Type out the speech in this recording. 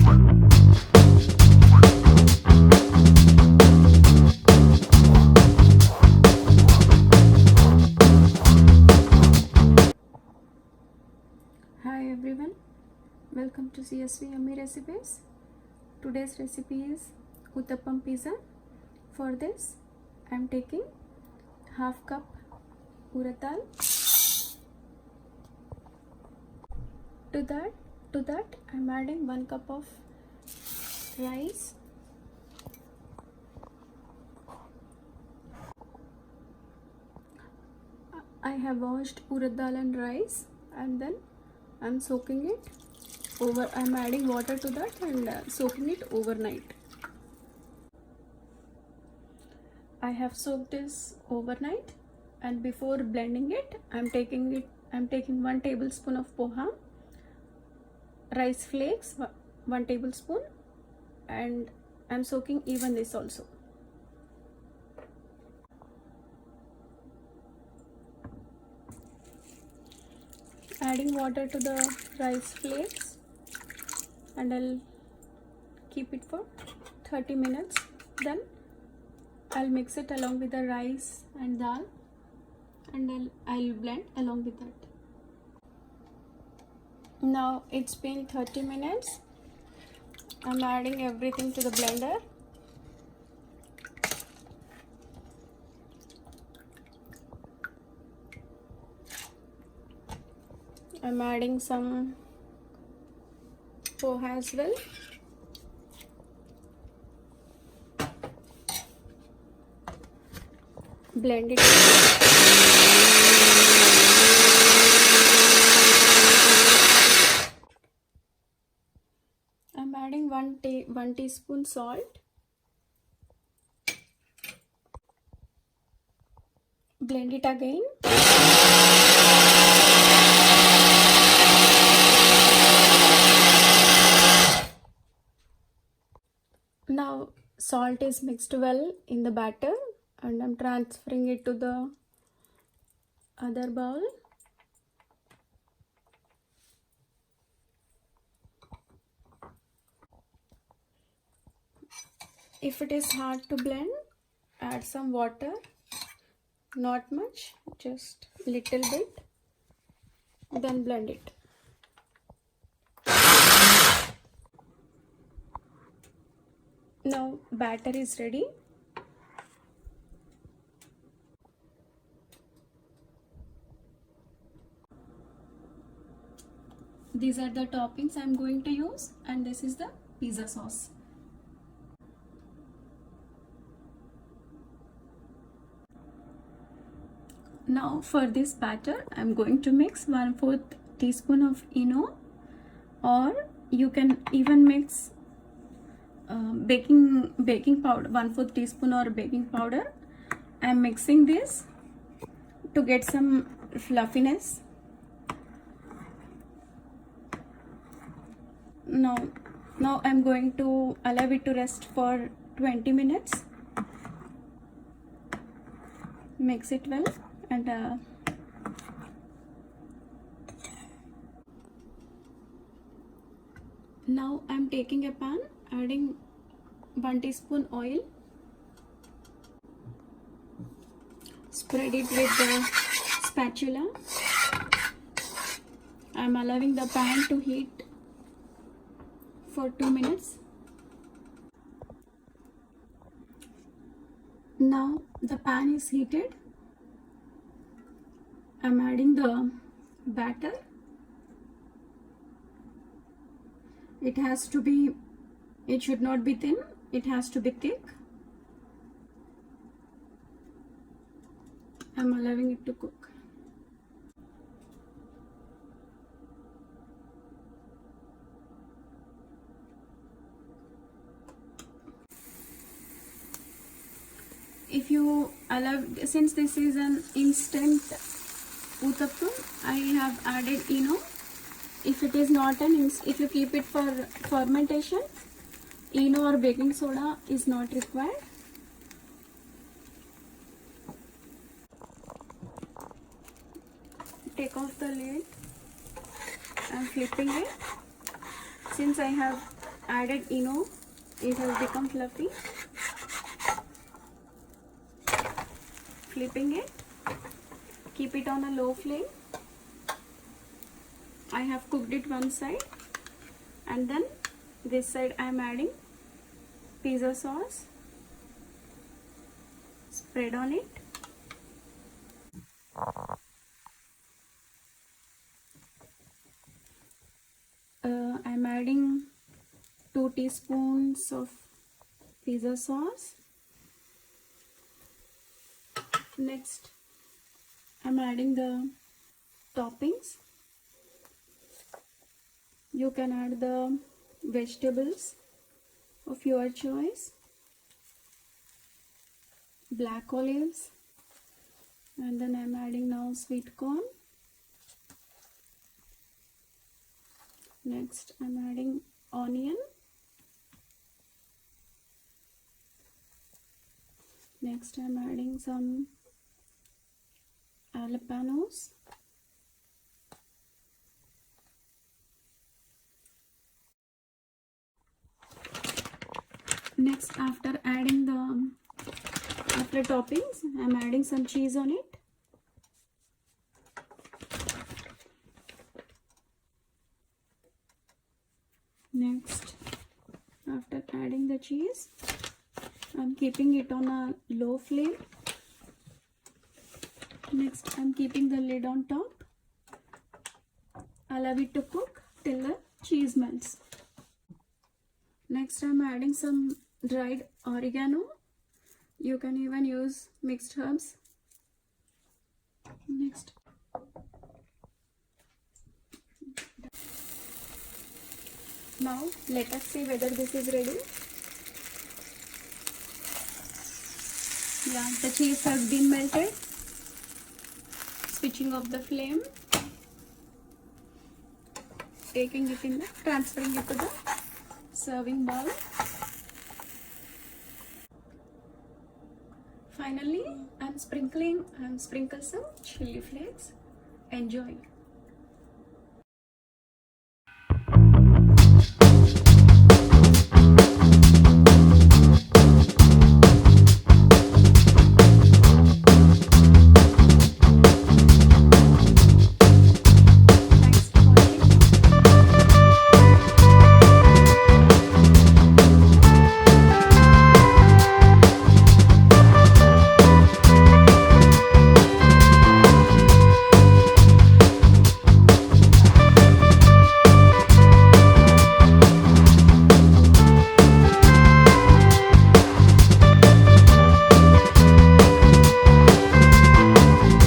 Hi everyone, welcome to CSV YummY recipes. Today's recipe is Uttapam pizza. For this, I am taking half cup Urad Dal. To that I am adding 1 cup of rice. I have washed Urad Dal and rice, and then I'm soaking it over. I'm adding water to that and soaking it overnight. I have soaked this overnight, and before blending it, I'm taking 1 tablespoon of poha, rice flakes 1 tablespoon, and I'm soaking even this also. Adding water to the rice flakes, and I'll keep it for 30 minutes. Then I'll mix it along with the rice and dal, and I'll blend along with that. Now it's been 30 minutes. I'm adding everything to the blender. I'm adding some poha as well. Blend it. I'm adding 1 teaspoon salt. Blend it again. Now salt is mixed well in the batter, and I'm transferring it to the other bowl. If it is hard to blend, add some water, not much, just little bit, then blend it. Now batter is ready. These are the toppings I'm going to use, and this is the pizza sauce. Now for this batter, I'm going to mix 1/4 teaspoon of ENO, or you can even mix baking powder, 1/4 teaspoon or baking powder. I'm mixing this to get some fluffiness. Now I'm going to allow it to rest for 20 minutes. Mix it well, and now I'm taking a pan, adding 1 teaspoon oil. Spread it with the spatula. I'm allowing the pan to heat for 2 minutes. Now the pan is heated. I'm adding the batter. It should not be thin, it has to be thick. I'm allowing it to cook. If you allow, since this is an instant Uttapam, I have added ENO. If it is not if you keep it for fermentation, ENO or baking soda is not required. Take off the lid. I'm flipping it. Since I have added eno, it has become fluffy. Flipping it, keep it on a low flame. I have cooked it one side, and then this side I am adding pizza sauce. Spread on it. I am adding 2 teaspoons of pizza sauce. Next, I am adding the toppings. You can add the vegetables of your choice. Black olives, and then I am adding now sweet corn. Next, I am adding onion. Next, I am adding some jalapenos. Next, after toppings, I am adding some cheese on it. Next, after adding the cheese, I am keeping it on a low flame. Next, I am keeping the lid on top. Allow it to cook till the cheese melts. Next, I am adding some dried oregano. You can even use mixed herbs. Next, now let us see whether this is ready. Yeah, the cheese has been melted. Switching off the flame, taking it in, transferring it to the serving bowl. Finally, I am sprinkle some chili flakes. Enjoy.